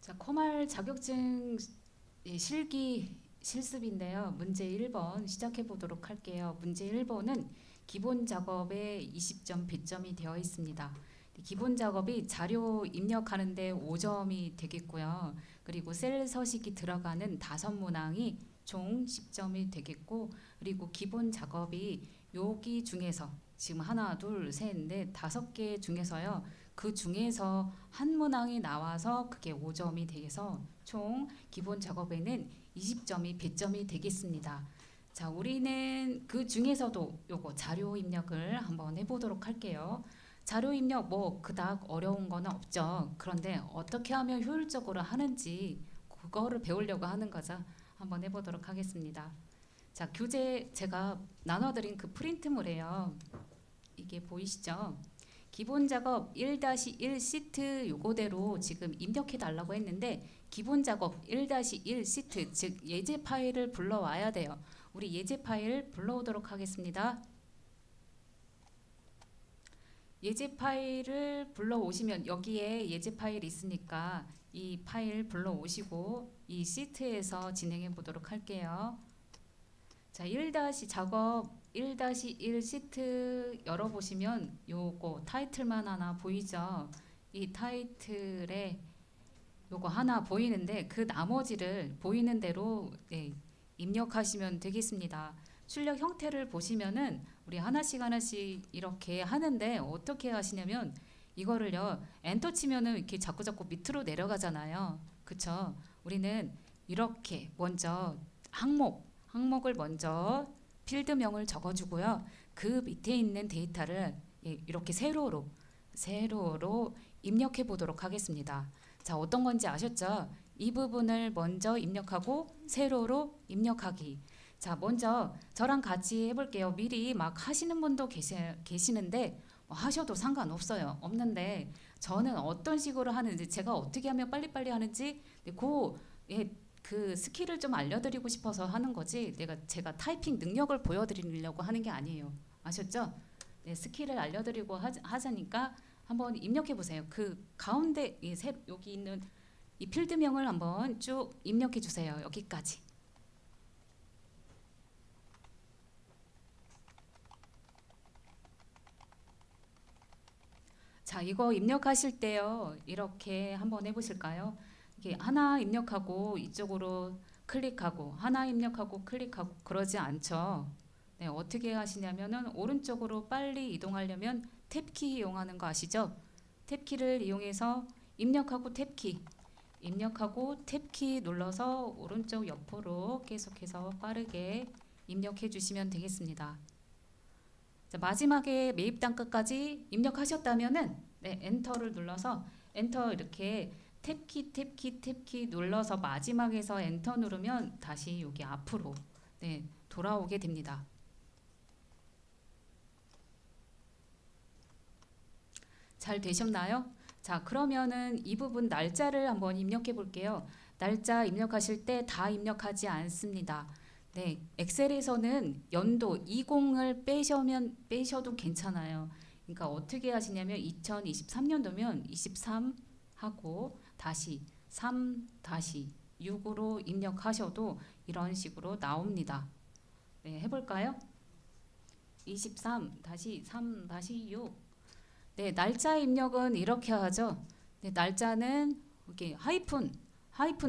자, 커말 자격증 실기 실습인데요. 문제 1번 시작해 보도록 할게요. 문제 1번은 기본 작업에 20점 배점이 되어 있습니다. 기본 작업이 자료 입력하는데 5점이 되겠고요. 그리고 셀 서식이 들어가는 5문항이 총 10점이 되겠고, 그리고 기본 작업이 여기 중에서 지금 하나, 둘, 셋, 넷, 5개 중에서요. 그 중에서 한 문항이 나와서 그게 5점이 돼서 총 기본 작업에는 20점이 배점이 되겠습니다. 자, 우리는 그 중에서도 요거 자료 입력을 한번 해보도록 할게요. 자료 입력 뭐 그닥 어려운 거는 없죠. 그런데 어떻게 하면 효율적으로 하는지 그거를 배우려고 하는 거죠. 한번 해보도록 하겠습니다. 자, 교재 제가 나눠드린 그 프린트물이에요. 이게 보이시죠? 기본 작업 1-1 시트 요거대로 지금 입력해 달라고 했는데, 기본 작업 1-1 시트 즉 예제 파일을 불러와야 돼요. 우리 예제 파일 불러오도록 하겠습니다. 예제 파일을 불러오시면 여기에 예제 파일 있으니까 이 파일 불러오시고 이 시트에서 진행해 보도록 할게요. 자, 1- 작업 1-1 시트 열어보시면 요거 타이틀만 하나 보이죠? 이 타이틀에 요거 하나 보이는데 그 나머지를 보이는 대로 입력하시면 되겠습니다. 출력 형태를 보시면은 우리 하나씩 하나씩 이렇게 하는데 어떻게 하시냐면 이거를요 엔터 치면은 이렇게 자꾸 밑으로 내려가잖아요. 그쵸? 우리는 이렇게 먼저 항목을 먼저 필드명을 적어주고요. 그 밑에 있는 데이터를 이렇게 세로로 입력해 보도록 하겠습니다. 자, 어떤 건지 아셨죠? 이 부분을 먼저 입력하고 세로로 입력하기. 자, 먼저 저랑 같이 해볼게요. 미리 막 하시는 분도 계시는데 하셔도 상관없어요. 없는데 저는 어떤 식으로 하는지, 제가 어떻게 하면 빨리빨리 하는지 그 스킬을 좀 알려드리고 싶어서 하는 거지, 제가 타이핑 능력을 보여드리려고 하는 게 아니에요. 아셨죠? 네, 스킬을 알려드리고 하자니까 한번 입력해 보세요. 그 가운데 여기 있는 이 필드명을 한번 쭉 입력해 주세요. 여기까지. 자, 이거 입력하실 때요. 이렇게 한번 해보실까요? 이게 하나 입력하고 이쪽으로 클릭하고 하나 입력하고 클릭하고 그러지 않죠. 네, 어떻게 하시냐면은 오른쪽으로 빨리 이동하려면 탭키 이용하는 거 아시죠? 탭키를 이용해서 입력하고 탭키 눌러서 오른쪽 옆으로 계속해서 빠르게 입력해 주시면 되겠습니다. 자, 마지막에 매입단 끝까지 입력하셨다면은 엔터를 눌러서 엔터 이렇게 탭키 눌러서 마지막에서 엔터 누르면 다시 여기 앞으로 돌아오게 됩니다. 잘 되셨나요? 자, 그러면은 이 부분 날짜를 한번 입력해 볼게요. 날짜 입력하실 때 다 입력하지 않습니다. 네, 엑셀에서는 연도 20을 빼셔도 괜찮아요. 그러니까 어떻게 하시냐면 2023년도면 23 하고 다시 3-6으로 입력하셔도 이런 식으로 나옵니다. 네, 해볼까요? 23-3-6. 네, 날짜 입력은 이렇게 하죠. 네, 날짜는 이렇게 하이픈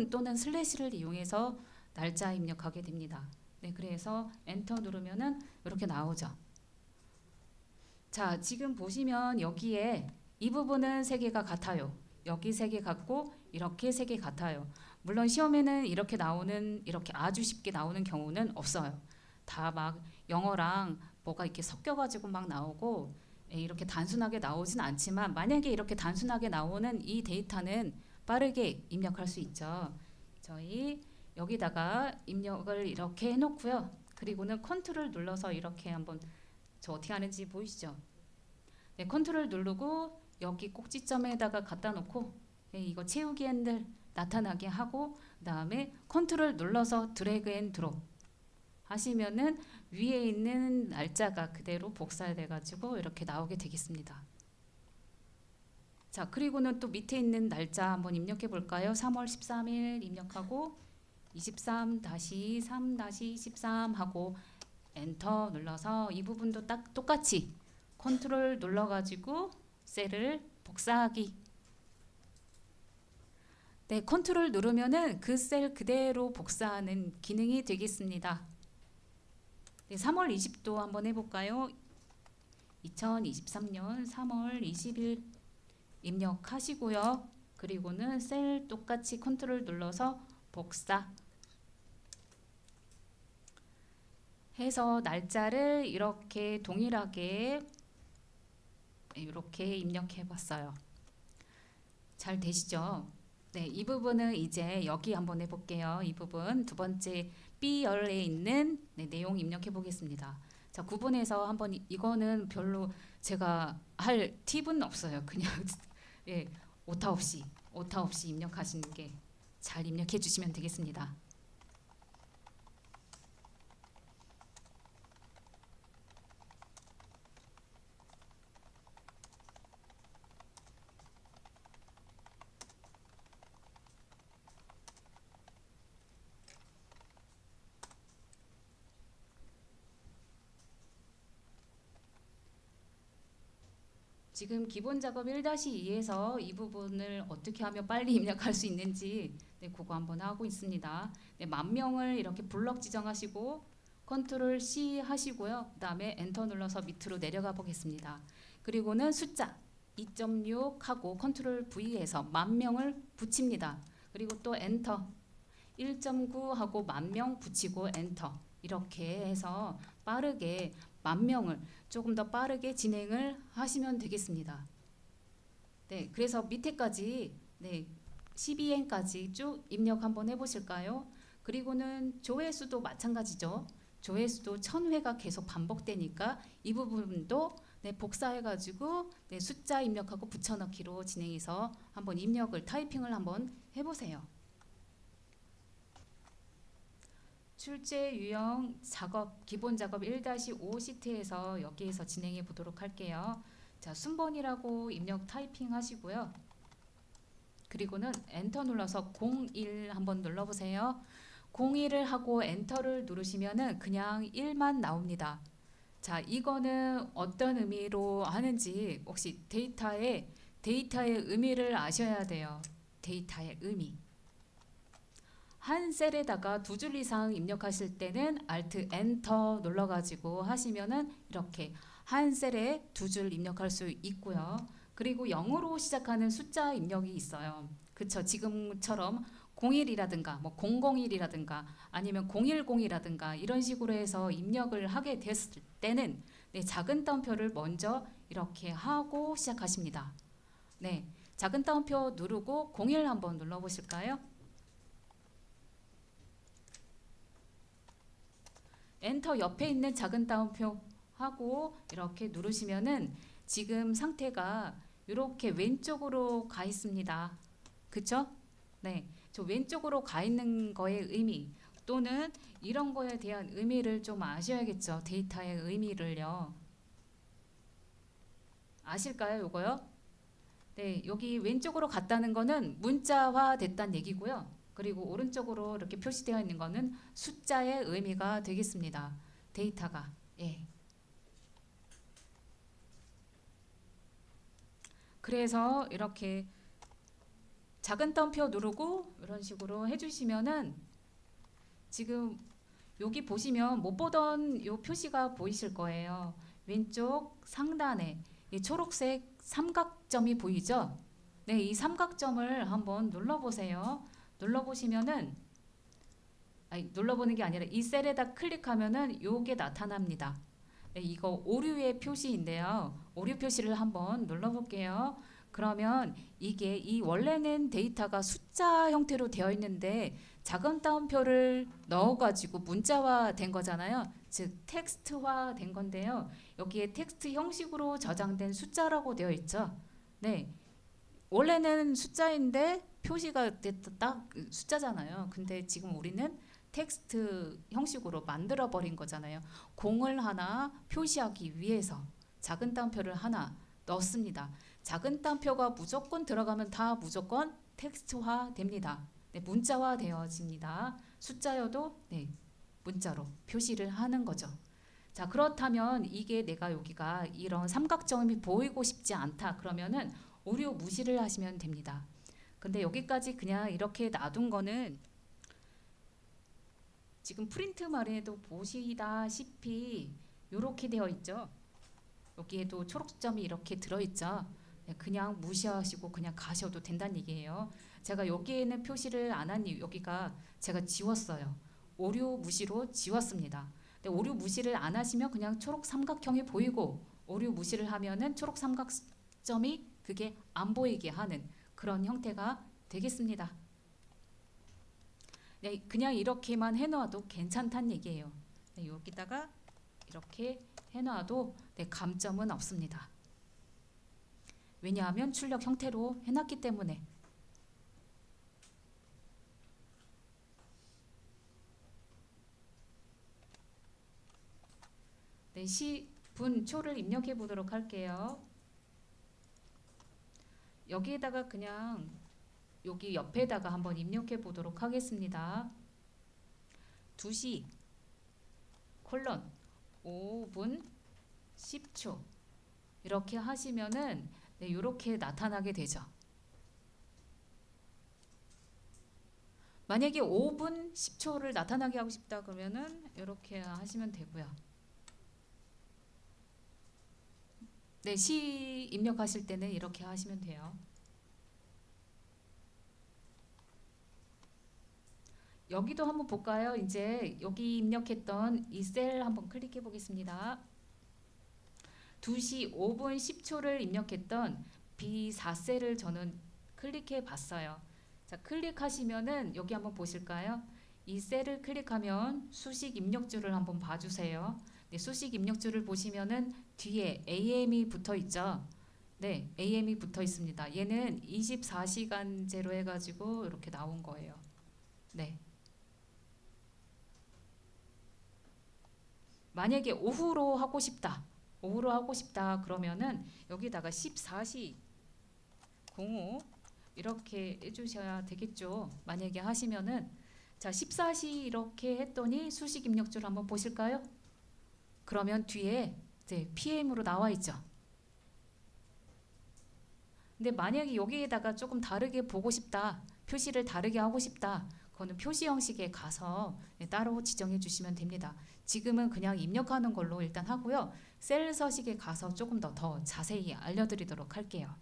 또는 슬래시를 이용해서 날짜 입력하게 됩니다. 네, 그래서 엔터 누르면은 이렇게 나오죠. 자, 지금 보시면 여기에 이 부분은 세 개가 같아요. 여기 세 개 같고 이렇게 세 개 같아요. 물론 시험에는 이렇게 아주 쉽게 나오는 경우는 없어요. 다 막 영어랑 뭐가 이렇게 섞여가지고 막 나오고 이렇게 단순하게 나오진 않지만, 만약에 이렇게 단순하게 나오는 이 데이터는 빠르게 입력할 수 있죠. 저희 여기다가 입력을 이렇게 해놓고요. 그리고는 컨트롤 눌러서 이렇게 한번, 저 어떻게 하는지 보이시죠? 네, 컨트롤 누르고 여기 꼭지점에다가 갖다 놓고 이거 채우기 핸들 나타나게 하고, 그 다음에 컨트롤 눌러서 드래그 앤 드롭 하시면은 위에 있는 날짜가 그대로 복사돼 가지고 이렇게 나오게 되겠습니다. 자, 자, 그리고는 또 밑에 있는 날짜 한번 입력해 볼까요? 3월 13일 입력하고 23-3-13 하고 엔터 눌러서 이 부분도 딱 똑같이 컨트롤 눌러가지고 셀을 복사하기. 네, 컨트롤 누르면은 그 셀 그대로 복사하는 기능이 되겠습니다. 네, 3월 20도 한번 해볼까요? 2023년 3월 20일 입력하시고요. 그리고는 셀 똑같이 컨트롤 눌러서 복사 해서 날짜를 이렇게 동일하게 이렇게 입력해 봤어요. 잘 되시죠? 네, 이 부분은 이제 여기 한번 해볼게요. 이 부분 두 번째 B열에 있는 내용 입력해 보겠습니다. 자, 구분해서 한번 이거는 별로 제가 할 팁은 없어요. 그냥 예, 오타 없이 입력하시는 게 잘 입력해 주시면 되겠습니다. 지금 기본 작업 1-2에서 이 부분을 어떻게 하면 빨리 입력할 수 있는지 그거 한번 하고 있습니다. 네, 만명을 이렇게 블럭 지정하시고 컨트롤 C 하시고요. 그 다음에 엔터 눌러서 밑으로 내려가 보겠습니다. 그리고는 숫자 2.6 하고 컨트롤 V에서 만명을 붙입니다. 그리고 또 엔터 1.9 하고 만명 붙이고 엔터 이렇게 해서 빠르게 만명을 조금 더 빠르게 진행을 하시면 되겠습니다. 네, 그래서 밑에까지 12행까지 쭉 입력 한번 해보실까요? 그리고는 조회수도 마찬가지죠. 조회수도 1000회가 계속 반복되니까 이 부분도 복사해가지고 숫자 입력하고 붙여넣기로 진행해서 한번 입력을 타이핑을 한번 해보세요. 출제 유형 작업 기본 작업 1-5 시트에서 여기에서 진행해 보도록 할게요. 자, 순번이라고 입력 타이핑 하시고요. 그리고는 엔터 눌러서 01 한번 눌러보세요. 01을 하고 엔터를 누르시면은 그냥 1만 나옵니다. 자, 이거는 어떤 의미로 하는지 혹시 데이터의 의미를 아셔야 돼요. 데이터의 의미. 한 셀에다가 두 줄 이상 입력하실 때는 Alt Enter 눌러가지고 하시면은 이렇게 한 셀에 두 줄 입력할 수 있고요. 그리고 0으로 시작하는 숫자 입력이 있어요. 그쵸? 지금처럼 01이라든가 뭐 001이라든가 아니면 010이라든가 이런 식으로 해서 입력을 하게 됐을 때는 작은 따옴표를 먼저 이렇게 하고 시작하십니다. 네, 작은 따옴표 누르고 01 한번 눌러보실까요? 엔터 옆에 있는 작은 따옴표 하고 이렇게 누르시면은 지금 상태가 이렇게 왼쪽으로 가 있습니다. 그쵸? 네, 저 왼쪽으로 가 있는 거의 의미 또는 이런 거에 대한 의미를 좀 아셔야겠죠. 데이터의 의미를요. 아실까요? 요거요? 네, 여기 왼쪽으로 갔다는 거는 문자화 됐다는 얘기고요. 그리고 오른쪽으로 이렇게 표시되어 있는 거는 숫자의 의미가 되겠습니다. 데이터가. 예. 그래서 이렇게 작은 따옴표 누르고 이런 식으로 해주시면은 지금 여기 보시면 못 보던 요 표시가 보이실 거예요. 왼쪽 상단에 이 초록색 삼각점이 보이죠? 네, 이 삼각점을 한번 눌러보세요. 눌러보시면은 눌러보는 게 아니라 이 셀에다 클릭하면은 요게 나타납니다. 네, 이거 오류의 표시인데요. 오류 표시를 한번 눌러볼게요. 그러면 이게 이 원래는 데이터가 숫자 형태로 되어 있는데 작은 따옴표를 넣어가지고 문자화 된 거잖아요. 즉 텍스트화 된 건데요. 여기에 텍스트 형식으로 저장된 숫자라고 되어 있죠. 네, 원래는 숫자인데 표시가 딱 숫자잖아요. 근데 지금 우리는 텍스트 형식으로 만들어 버린 거잖아요. 공을 하나 표시하기 위해서 작은 따옴표를 하나 넣습니다. 작은 따옴표가 무조건 들어가면 다 무조건 텍스트화 됩니다. 네, 문자화 되어집니다. 숫자여도 네, 문자로 표시를 하는 거죠. 자, 그렇다면 이게 내가 여기가 이런 삼각점이 보이고 싶지 않다. 그러면은 오류 무시를 하시면 됩니다. 근데 여기까지 그냥 이렇게 놔둔 거는 지금 프린트말에도 보시다시피 이렇게 되어 있죠. 여기에도 초록점이 이렇게 들어있죠. 네, 그냥 무시하시고 그냥 가셔도 된다는 얘기예요. 제가 여기에는 표시를 안 한 이유, 여기가 제가 지웠어요. 오류 무시로 지웠습니다. 근데 오류 무시를 안 하시면 그냥 초록 삼각형이 보이고, 오류 무시를 하면은 초록 삼각점이 그게 안 보이게 하는 그런 형태가 되겠습니다. 네, 그냥 이렇게만 해놔도 괜찮다는 얘기예요. 네, 여기다가 이렇게 해놔도 네, 감점은 없습니다. 왜냐하면 출력 형태로 해놨기 때문에. 네, 시, 분, 초를 입력해 보도록 할게요. 여기에다가 그냥 여기 옆에다가 한번 입력해 보도록 하겠습니다. 2시 콜론 5분 10초 이렇게 하시면은 네, 이렇게 나타나게 되죠. 만약에 5분 10초를 나타나게 하고 싶다 그러면은 이렇게 하시면 되고요. 네, 시 입력하실 때는 이렇게 하시면 돼요. 여기도 한번 볼까요? 이제 여기 입력했던 이 셀 한번 클릭해 보겠습니다. 2시 5분 10초를 입력했던 B4셀을 저는 클릭해 봤어요. 자, 클릭하시면은 여기 한번 보실까요? 이 셀을 클릭하면 수식 입력줄을 한번 봐주세요. 네, 수식 입력줄을 보시면은 뒤에 AM이 붙어 있죠. 네, AM이 붙어 있습니다. 얘는 24시간제로 해가지고 이렇게 나온 거예요. 네. 만약에 오후로 하고 싶다. 오후로 하고 싶다 그러면은 여기다가 14시 05 이렇게 해주셔야 되겠죠. 만약에 하시면은 자 14시 이렇게 했더니 수식 입력줄 한번 보실까요? 그러면 뒤에 이제 PM으로 나와 있죠. 근데 만약에 여기에다가 조금 다르게 보고 싶다, 표시를 다르게 하고 싶다, 그거는 표시 형식에 가서 따로 지정해 주시면 됩니다. 지금은 그냥 입력하는 걸로 일단 하고요. 셀 서식에 가서 조금 더 자세히 알려드리도록 할게요.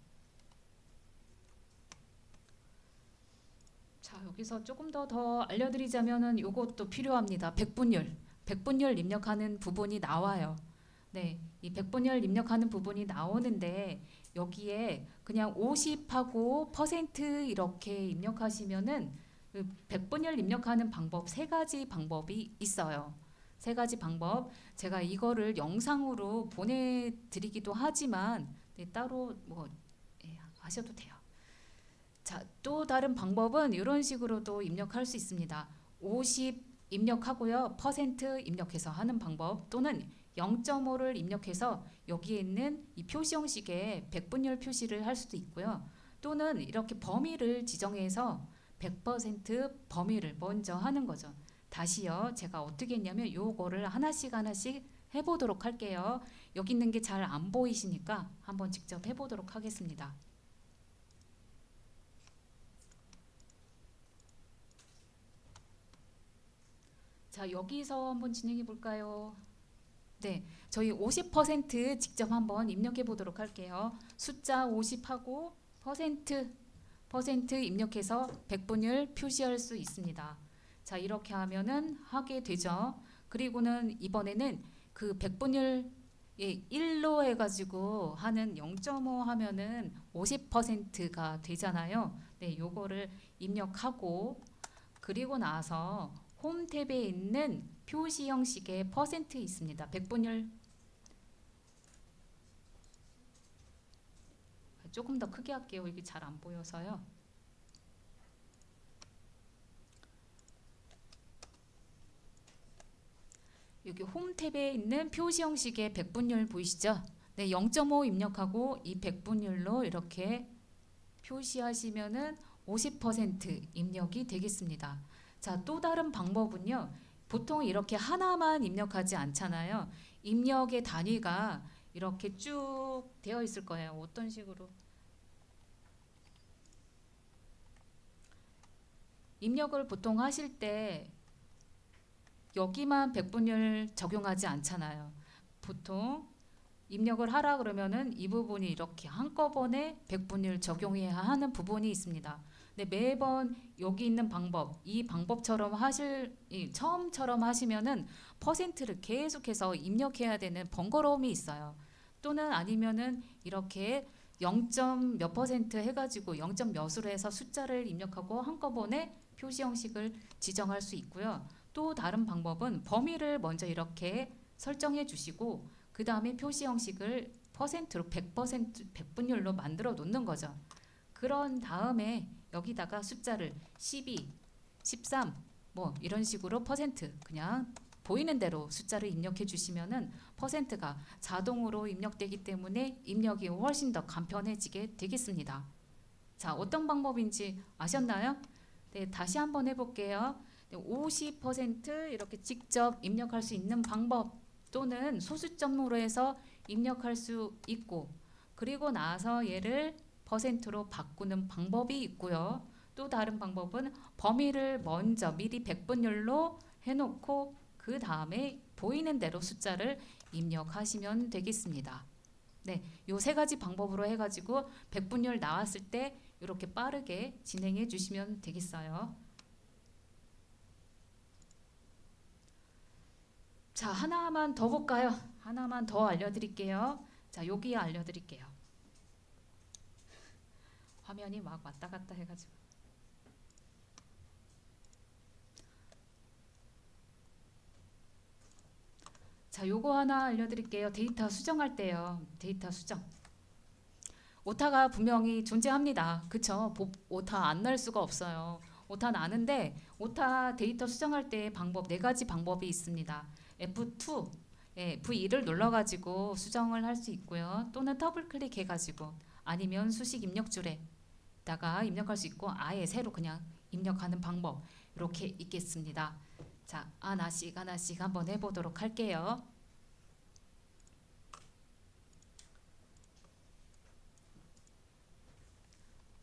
자, 여기서 조금 더 알려드리자면은 이것도 필요합니다. 백분율. 백분율 입력하는 부분이 나와요. 네, 이 백분율 입력하는 부분이 나오는데 여기에 그냥 50하고 퍼센트 이렇게 입력하시면은 그 백분율 입력하는 방법 세 가지 방법이 있어요. 세 가지 방법. 제가 이거를 영상으로 보내드리기도 하지만 네, 따로 뭐 하셔도 돼요. 자, 또 다른 방법은 이런 식으로도 입력할 수 있습니다. 50 입력하고요. 퍼센트 입력해서 하는 방법 또는 0.5를 입력해서 여기에 있는 이 표시 형식에 백분율 표시를 할 수도 있고요. 또는 이렇게 범위를 지정해서 100% 범위를 먼저 하는 거죠. 다시요. 제가 어떻게 했냐면 요거를 하나씩 해보도록 할게요. 여기 있는 게 잘 안 보이시니까 한번 직접 해보도록 하겠습니다. 자, 여기서 한번 진행해 볼까요? 네, 저희 50% 직접 한번 입력해 보도록 할게요. 숫자 50하고 퍼센트 입력해서 백분율 표시할 수 있습니다. 자, 이렇게 하면은 하게 되죠. 그리고는 이번에는 그 백분율 1로 해가지고 하는 0.5 하면은 50%가 되잖아요. 네, 요거를 입력하고 그리고 나서 홈 탭에 있는 표시 형식의 퍼센트 있습니다. 백분율 조금 더 크게 할게요. 이게 잘 안 보여서요. 여기 홈 탭에 있는 표시 형식의 백분율 보이시죠? 네, 0.5 입력하고 이 백분율로 이렇게 표시하시면은 50% 입력이 되겠습니다. 자, 또 다른 방법은요. 보통 이렇게 하나만 입력하지 않잖아요. 입력의 단위가 이렇게 쭉 되어 있을 거예요. 어떤 식으로? 입력을 보통 하실 때 여기만 백분율 적용하지 않잖아요. 보통 입력을 하라 그러면은 이 부분이 이렇게 한꺼번에 백분율 적용해야 하는 부분이 있습니다. 근데 매번 여기 있는 방법, 이 방법처럼 처음처럼 하시면은 퍼센트를 계속해서 입력해야 되는 번거로움이 있어요. 또는 아니면은 이렇게 0. 몇 퍼센트 해가지고 0. 몇으로 해서 숫자를 입력하고 한꺼번에 표시 형식을 지정할 수 있고요. 또 다른 방법은 범위를 먼저 이렇게 설정해 주시고 그 다음에 표시 형식을 퍼센트로 100% 백분율로 만들어 놓는 거죠. 그런 다음에 여기다가 숫자를 12, 13 뭐 이런 식으로 퍼센트 그냥 보이는 대로 숫자를 입력해 주시면은 퍼센트가 자동으로 입력되기 때문에 입력이 훨씬 더 간편해지게 되겠습니다. 자, 어떤 방법인지 아셨나요? 네, 다시 한번 해볼게요. 50% 이렇게 직접 입력할 수 있는 방법 또는 소수점으로 해서 입력할 수 있고 그리고 나서 얘를 퍼센트로 바꾸는 방법이 있고요. 또 다른 방법은 범위를 먼저 미리 백분율로 해놓고 그 다음에 보이는 대로 숫자를 입력하시면 되겠습니다. 네, 요 세 가지 방법으로 해가지고 백분율 나왔을 때 이렇게 빠르게 진행해 주시면 되겠어요. 자, 하나만 더 볼까요? 하나만 더 알려드릴게요. 자, 여기 알려드릴게요. 화면이 막 왔다 갔다 해가지고. 자, 요거 하나 알려드릴게요. 데이터 수정할 때요. 데이터 수정. 오타가 분명히 존재합니다. 그쵸? 오타 안 날 수가 없어요. 오타 나는데 오타 데이터 수정할 때 방법 네 가지 방법이 있습니다. F2, F2를 눌러가지고 수정을 할 수 있고요. 또는 더블 클릭해가지고 아니면 수식 입력줄에다가 입력할 수 있고 아예 새로 그냥 입력하는 방법 이렇게 있겠습니다. 자, 하나씩 하나씩 한번 해보도록 할게요.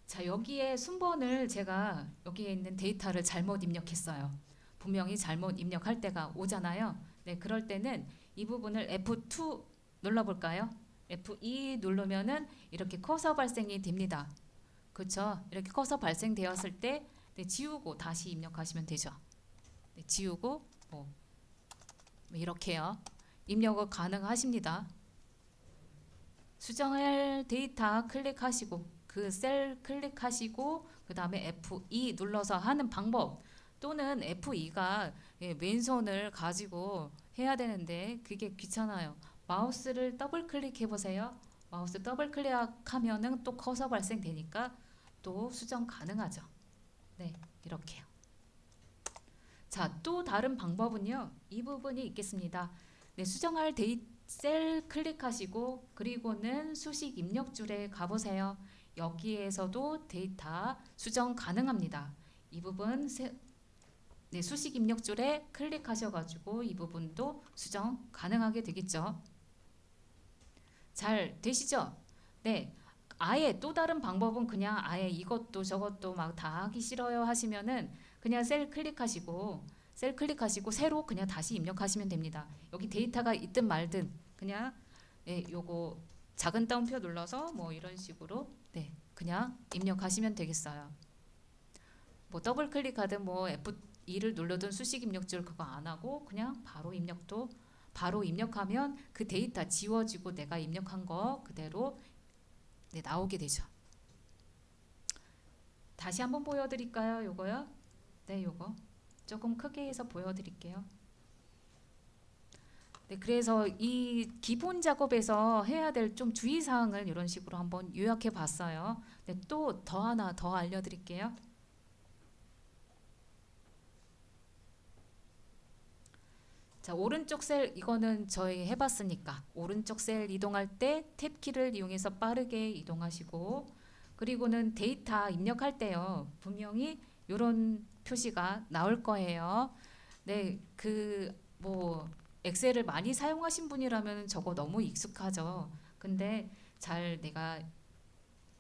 자, 여기에 순번을 제가 여기에 있는 데이터를 잘못 입력했어요. 분명히 잘못 입력할 때가 오잖아요. 네, 그럴 때는 이 부분을 F2 눌러볼까요? F2 누르면은 이렇게 커서 발생이 됩니다. 그렇죠? 이렇게 커서 발생되었을 때 네, 지우고 다시 입력하시면 되죠. 네, 지우고 이렇게요. 입력은 가능하십니다. 수정할 데이터 클릭하시고 그 셀 클릭하시고 그 다음에 F2 눌러서 하는 방법 또는 F2가 왼손을 가지고 해야 되는데 그게 귀찮아요. 마우스를 더블 클릭해 보세요. 마우스 더블 클릭하면은 또 커서 발생되니까 또 수정 가능하죠. 네, 이렇게요. 자, 또 다른 방법은요. 이 부분이 있겠습니다. 네, 수정할 셀 클릭하시고 그리고는 수식 입력줄에 가보세요. 여기에서도 데이터 수정 가능합니다. 이 부분 네, 수식 입력줄에 클릭하셔가지고 이 부분도 수정 가능하게 되겠죠. 잘 되시죠? 네. 아예 또 다른 방법은 그냥 아예 이것도 저것도 막 다 하기 싫어요 하시면은 그냥 셀 클릭하시고 새로 그냥 다시 입력하시면 됩니다. 여기 데이터가 있든 말든 그냥 요거 작은 따옴표 눌러서 뭐 이런 식으로 그냥 입력하시면 되겠어요. 뭐 더블 클릭하든 뭐 F2를 눌러든 수식 입력줄 그거 안 하고 그냥 바로 입력하면 그 데이터 지워지고 내가 입력한 거 그대로 나오게 되죠. 다시 한번 보여드릴까요? 요거요? 네, 요거 조금 크게 해서 보여드릴게요. 네, 그래서 이 기본 작업에서 해야 될 좀 주의사항을 이런 식으로 한번 요약해 봤어요. 네, 또 하나 더 알려드릴게요. 자, 오른쪽 셀 이거는 저희 해봤으니까 오른쪽 셀 이동할 때 탭키를 이용해서 빠르게 이동하시고 그리고는 데이터 입력할 때요. 분명히 이런 표시가 나올 거예요. 네, 그 뭐 엑셀을 많이 사용하신 분이라면 저거 너무 익숙하죠. 근데 내가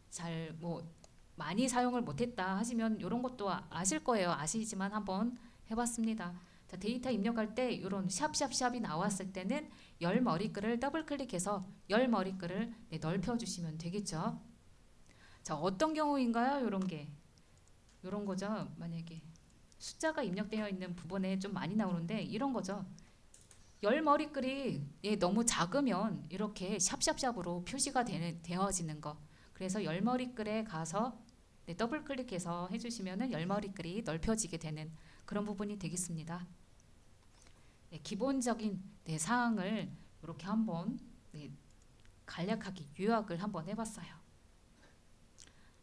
잘 뭐 많이 사용을 못했다 하시면 이런 것도 아실 거예요. 아시지만 한번 해봤습니다. 자, 데이터 입력할 때 이런 샵샵샵이 나왔을 때는 열 머리글을 더블 클릭해서 열 머리글을 넓혀주시면 되겠죠. 자, 어떤 경우인가요? 이런 거죠. 만약에 숫자가 입력되어 있는 부분에 좀 많이 나오는데 이런 거죠. 열 머리글이 너무 작으면 이렇게 샵샵샵으로 표시가 되어지는 거. 그래서 열 머리글에 가서 더블 클릭해서 해주시면은 열 머리글이 넓혀지게 되는 그런 부분이 되겠습니다. 기본적인 사항을 이렇게 한번 간략하게 요약을 한번 해봤어요.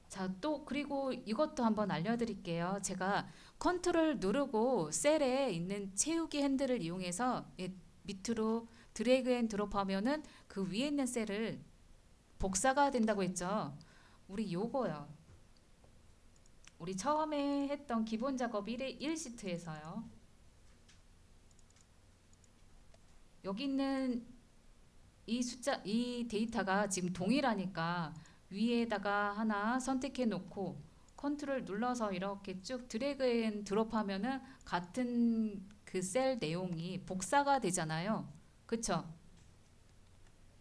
자, 또 그리고 이것도 한번 알려드릴게요. 제가 컨트롤 누르고 셀에 있는 채우기 핸들을 이용해서 밑으로 드래그 앤 드롭하면은 그 위에 있는 셀을 복사가 된다고 했죠. 우리 요거요. 우리 처음에 했던 기본 작업 1시트에서요. 여기 있는 이 데이터가 지금 동일하니까 위에다가 하나 선택해 놓고 컨트롤 눌러서 이렇게 쭉 드래그 앤 드롭하면은 같은 그 셀 내용이 복사가 되잖아요. 그쵸?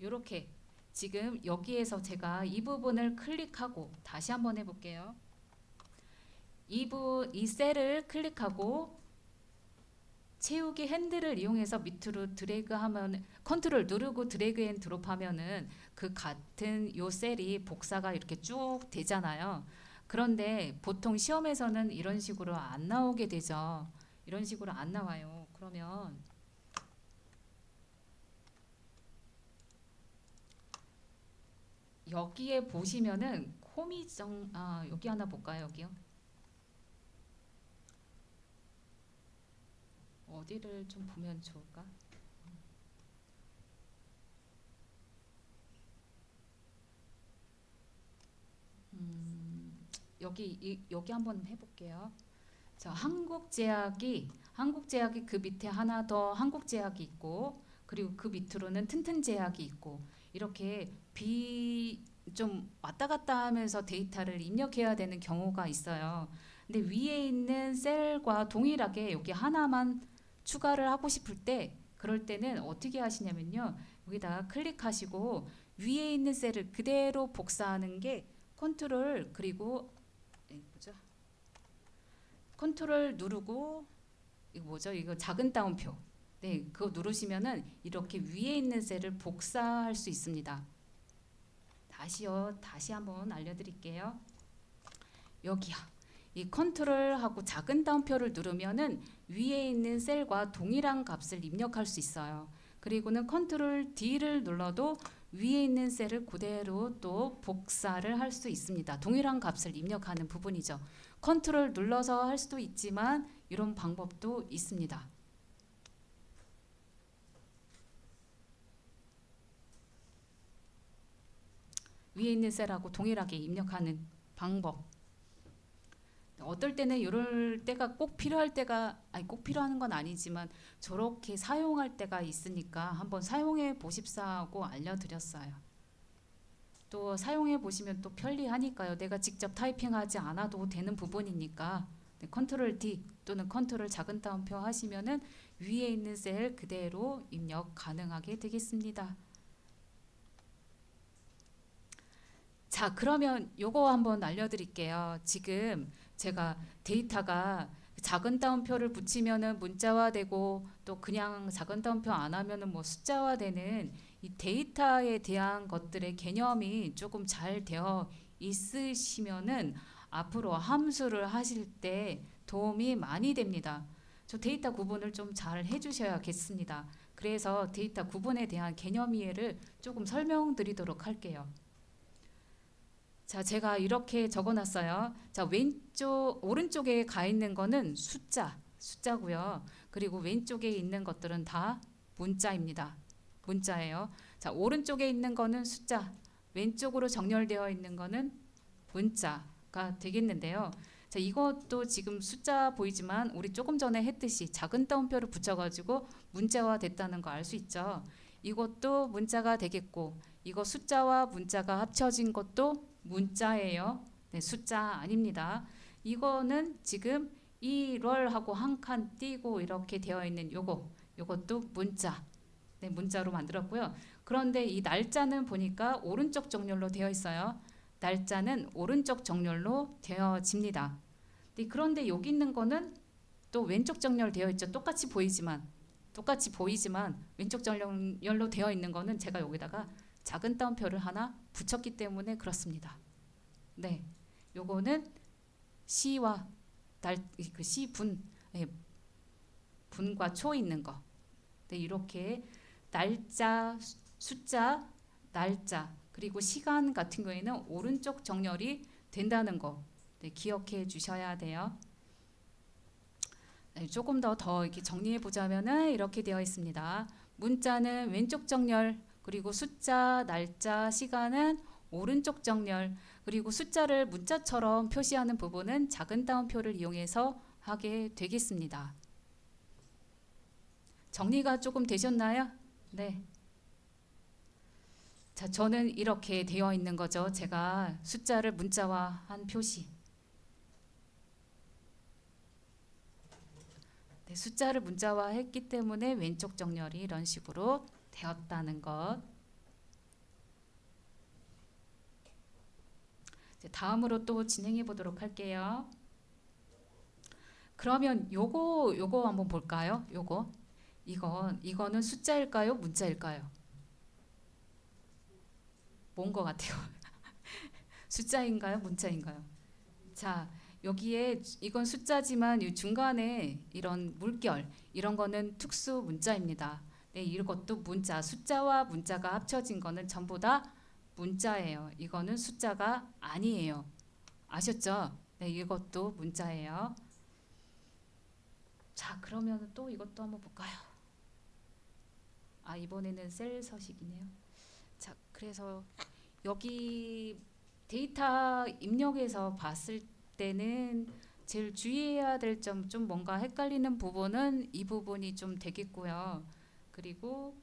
요렇게 지금 여기에서 제가 이 부분을 클릭하고 다시 한번 해볼게요. 이 셀을 클릭하고 채우기 핸들을 이용해서 밑으로 드래그하면 컨트롤 누르고 드래그 앤 드롭하면은 그 같은 요 셀이 복사가 이렇게 쭉 되잖아요. 그런데 보통 시험에서는 이런 식으로 안 나오게 되죠. 이런 식으로 안 나와요. 그러면 여기에 보시면은 여기 하나 볼까요? 여기요. 어디를 좀 보면 좋을까? 여기 한번 해볼게요. 자, 한국제약이 그 밑에 하나 더 한국제약이 있고 그리고 그 밑으로는 튼튼제약이 있고 이렇게 좀 왔다 갔다 하면서 데이터를 입력해야 되는 경우가 있어요. 근데 위에 있는 셀과 동일하게 여기 하나만 추가를 하고 싶을 때 그럴 때는 어떻게 하시냐면요. 여기다 클릭하시고 위에 있는 셀을 그대로 복사하는 게 컨트롤 그리고 뭐죠? 컨트롤 누르고 이거 뭐죠? 이거 작은 따옴표. 네, 그거 누르시면은 이렇게 위에 있는 셀을 복사할 수 있습니다. 다시 한번 알려드릴게요. 여기요. 이 컨트롤하고 작은 따옴표를 누르면은 위에 있는 셀과 동일한 값을 입력할 수 있어요. 그리고는 컨트롤 D를 눌러도 위에 있는 셀을 그대로 또 복사를 할 수 있습니다. 동일한 값을 입력하는 부분이죠. 컨트롤 눌러서 할 수도 있지만 이런 방법도 있습니다. 위에 있는 셀하고 동일하게 입력하는 방법. 어떨 때는 이럴 때가 꼭 필요할 때가 꼭 필요한 건 아니지만 저렇게 사용할 때가 있으니까 한번 사용해 보십사고 알려드렸어요. 또 사용해 보시면 또 편리하니까요. 내가 직접 타이핑하지 않아도 되는 부분이니까 컨트롤 D 또는 컨트롤 작은 따옴표 하시면은 위에 있는 셀 그대로 입력 가능하게 되겠습니다. 자, 그러면 요거 한번 알려드릴게요. 지금 제가 데이터가 작은 따옴표를 붙이면은 문자화되고 또 그냥 작은 따옴표 안 하면은 뭐 숫자화되는 이 데이터에 대한 것들의 개념이 조금 잘 되어 있으시면은 앞으로 함수를 하실 때 도움이 많이 됩니다. 저 데이터 구분을 좀 잘 해주셔야겠습니다. 그래서 데이터 구분에 대한 개념 이해를 조금 설명드리도록 할게요. 자, 제가 이렇게 적어놨어요. 자, 오른쪽에 가 있는 거는 숫자. 숫자고요. 그리고 왼쪽에 있는 것들은 다 문자입니다. 문자예요. 자, 오른쪽에 있는 거는 숫자, 왼쪽으로 정렬되어 있는 거는 문자가 되겠는데요. 자, 이것도 지금 숫자 보이지만 우리 조금 전에 했듯이 작은 따옴표를 붙여가지고 문자화 됐다는 거 알 수 있죠. 이것도 문자가 되겠고, 이거 숫자와 문자가 합쳐진 것도 문자예요. 네, 숫자 아닙니다. 이거는 지금 1월하고 한 칸 띄고 이렇게 되어 있는 요것도 문자. 네, 문자로 만들었고요. 그런데 이 날짜는 보니까 오른쪽 정렬로 되어 있어요. 날짜는 오른쪽 정렬로 되어집니다. 네, 그런데 여기 있는 거는 또 왼쪽 정렬 되어 있죠. 똑같이 보이지만 왼쪽 정렬로 되어 있는 거는 제가 여기다가 작은 따옴표를 하나 붙였기 때문에 그렇습니다. 네, 요거는 시와 그 시분, 네, 분과 초 있는 거. 네, 이렇게 날짜, 숫자, 날짜 그리고 시간 같은 경우에는 오른쪽 정렬이 된다는 거, 네, 기억해 주셔야 돼요. 네, 조금 더 이렇게 정리해 보자면은 이렇게 되어 있습니다. 문자는 왼쪽 정렬, 그리고 숫자, 날짜, 시간은 오른쪽 정렬, 그리고 숫자를 문자처럼 표시하는 부분은 작은 따옴표를 이용해서 하게 되겠습니다. 정리가 조금 되셨나요? 네. 자, 저는 이렇게 되어 있는 거죠. 제가 숫자를 문자화한 표시. 네, 숫자를 문자화했기 때문에 왼쪽 정렬이 이런 식으로 되었다는 것. 다음으로 또 진행해 보도록 할게요. 그러면 요거 한번 볼까요? 이거는 숫자일까요? 문자일까요? 뭔 것 같아요? 숫자인가요? 문자인가요? 자, 여기에 이건 숫자지만 이 중간에 이런 물결 이런 거는 특수 문자입니다. 네, 이것도 문자, 숫자와 문자가 합쳐진 거는 전부 다 문자예요. 이거는 숫자가 아니에요. 아셨죠? 네, 이것도 문자예요. 자, 그러면 또 이것도 한번 볼까요? 아, 이번에는 셀 서식이네요. 자, 그래서 여기 데이터 입력에서 봤을 때는 제일 주의해야 될 점, 좀 뭔가 헷갈리는 부분은 이 부분이 좀 되겠고요. 그리고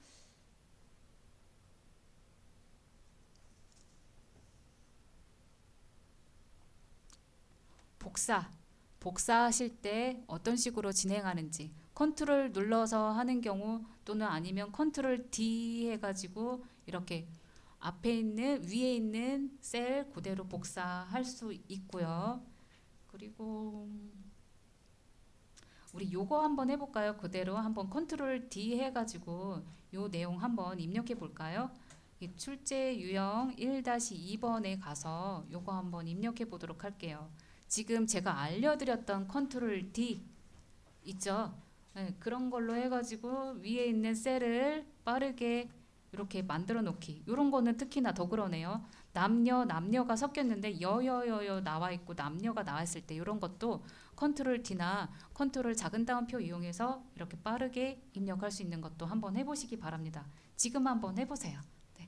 복사하실 때 어떤 식으로 진행하는지 컨트롤 눌러서 하는 경우 또는 아니면 컨트롤 D 해가지고 이렇게 앞에 있는 위에 있는 셀 그대로 복사할 수 있고요. 그리고 우리 요거 한번 해볼까요? 그대로 한번 컨트롤 D 해가지고 요 내용 한번 입력해 볼까요? 이 출제 유형 1-2번에 가서 요거 한번 입력해 보도록 할게요. 지금 제가 알려드렸던 컨트롤 D 있죠? 네, 그런 걸로 해가지고 위에 있는 셀을 빠르게 이렇게 만들어 놓기. 이런 거는 특히나 더 그러네요. 남녀가 섞였는데 여여여여 나와 있고 남녀가 나왔을 때 이런 것도 컨트롤 D나 컨트롤 작은 따옴표 이용해서 이렇게 빠르게 입력할 수 있는 것도 한번 해보시기 바랍니다. 지금 한번 해보세요. 네.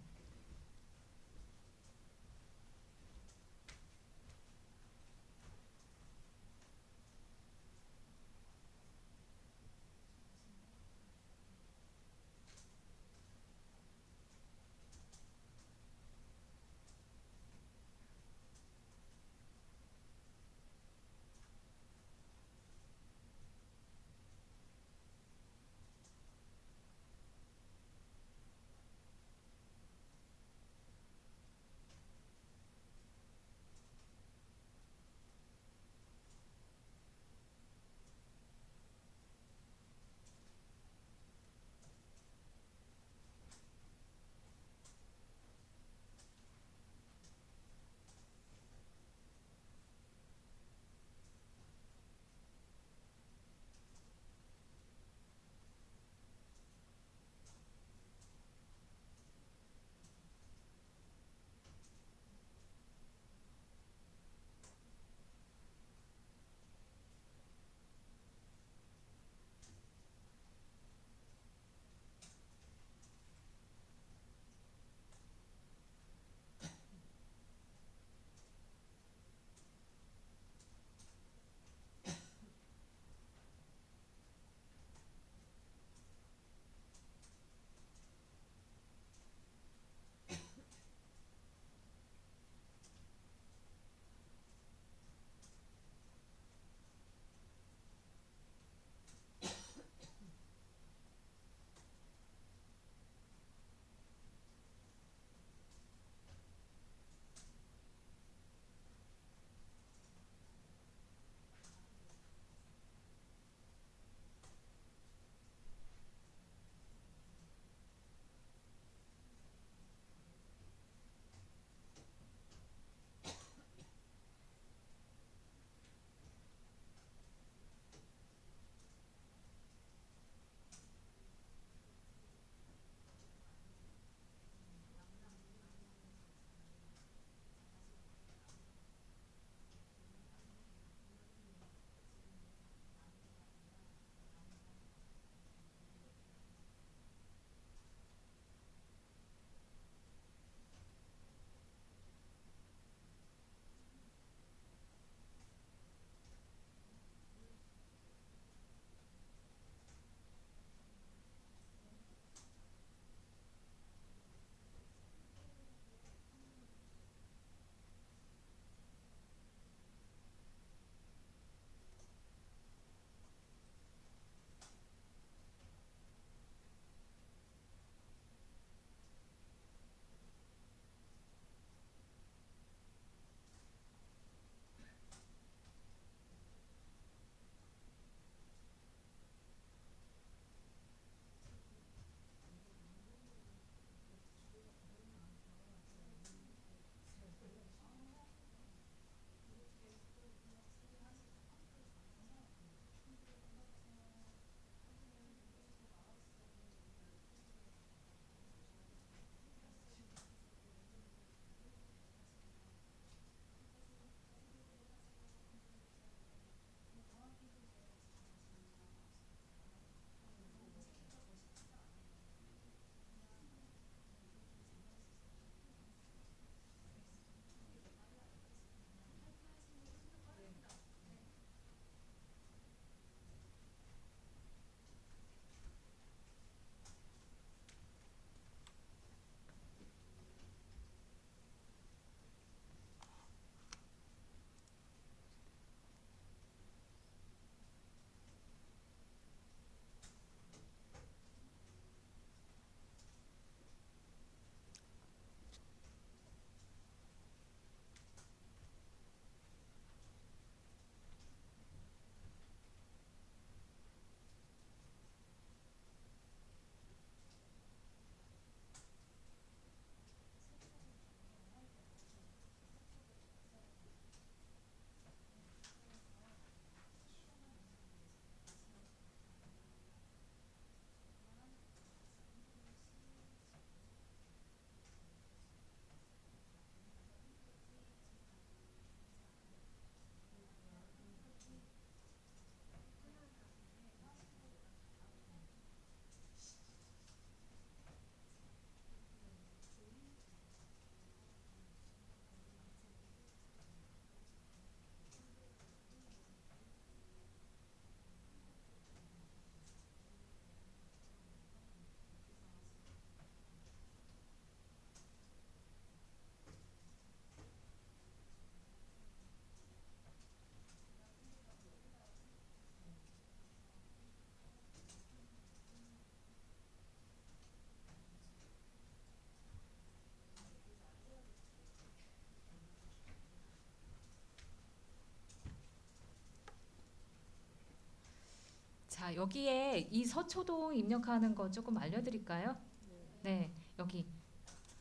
자, 여기에 이 서초동 입력하는 거 조금 알려드릴까요? 네, 여기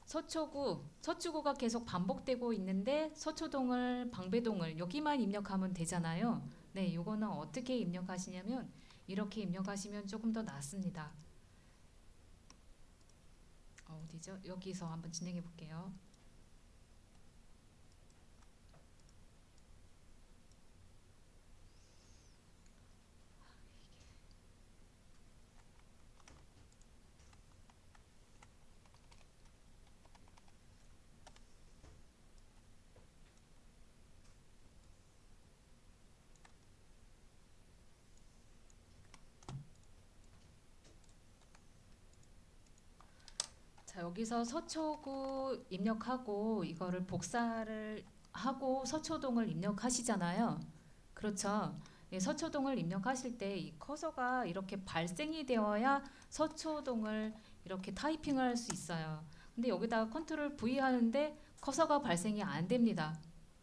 서초구가 계속 반복되고 있는데 서초동을, 방배동을 여기만 입력하면 되잖아요. 네, 요거는 어떻게 입력하시냐면 이렇게 입력하시면 조금 더 낫습니다. 어디죠? 여기서 한번 진행해 볼게요. 자, 여기서 서초구 입력하고 이거를 복사를 하고 서초동을 입력하시잖아요. 그렇죠. 예, 서초동을 입력하실 때 이 커서가 이렇게 발생이 되어야 서초동을 이렇게 타이핑을 할 수 있어요. 근데 여기다가 컨트롤 V 하는데 커서가 발생이 안 됩니다.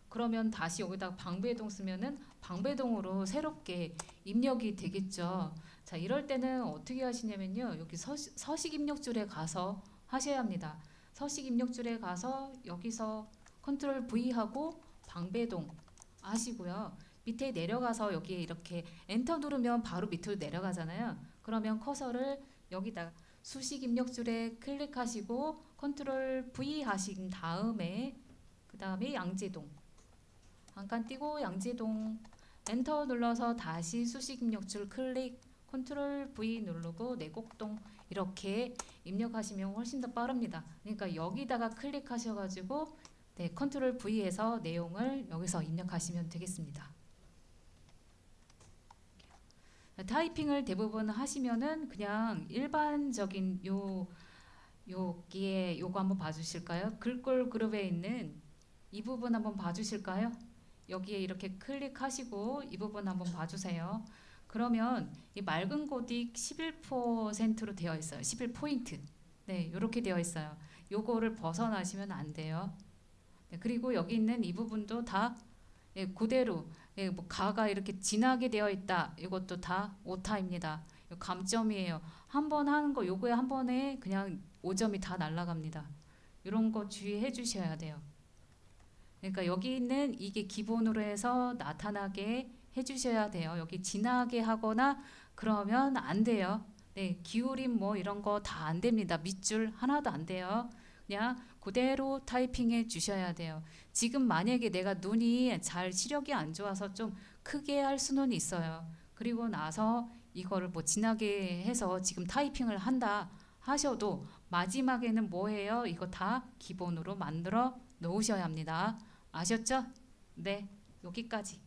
그러면 다시 여기다가 방배동 쓰면은 방배동으로 새롭게 입력이 되겠죠. 자, 이럴 때는 어떻게 하시냐면요. 여기 서식 입력줄에 가서 하셔야 합니다. 서식 입력줄에 가서 여기서 컨트롤 V 하고 방배동 하시고요. 밑에 내려가서 여기에 이렇게 엔터 누르면 바로 밑으로 내려가잖아요. 그러면 커서를 여기다 수식 입력줄에 클릭하시고 컨트롤 V 하신 다음에 그 다음에 양재동 한 칸 띄고 양재동 엔터 눌러서 다시 수식 입력줄 클릭 컨트롤 V 누르고 내곡동 이렇게 입력하시면 훨씬 더 빠릅니다. 그러니까 여기다가 클릭하셔가지고 네, 컨트롤 V에서 내용을 여기서 입력하시면 되겠습니다. 타이핑을 대부분 하시면은 그냥 일반적인 여기에 요거 한번 봐주실까요? 글꼴 그룹에 있는 이 부분 한번 봐주실까요? 여기에 이렇게 클릭하시고 이 부분 한번 봐주세요. 그러면 이 맑은 고딕 11%로 되어 있어요. 11포인트. 네, 이렇게 되어 있어요. 요거를 벗어나시면 안 돼요. 네, 그리고 여기 있는 이 부분도 다 예, 그대로 예, 뭐 가가 이렇게 진하게 되어 있다. 이것도 다 오타입니다. 이거 감점이에요. 한 번 하는 거 요거에 한 번에 그냥 5점이 다 날아갑니다. 이런 거 주의해 주셔야 돼요. 그러니까 여기 있는 이게 기본으로 해서 나타나게 해주셔야 돼요. 여기 진하게 하거나 그러면 안 돼요. 네, 기울임 뭐 이런 거 다 안 됩니다. 밑줄 하나도 안 돼요. 그냥 그대로 타이핑해 주셔야 돼요. 지금 만약에 내가 눈이 잘 시력이 안 좋아서 좀 크게 할 수는 있어요. 그리고 나서 이거를 뭐 진하게 해서 지금 타이핑을 한다 하셔도 마지막에는 뭐예요? 이거 다 기본으로 만들어 놓으셔야 합니다. 아셨죠? 네, 여기까지.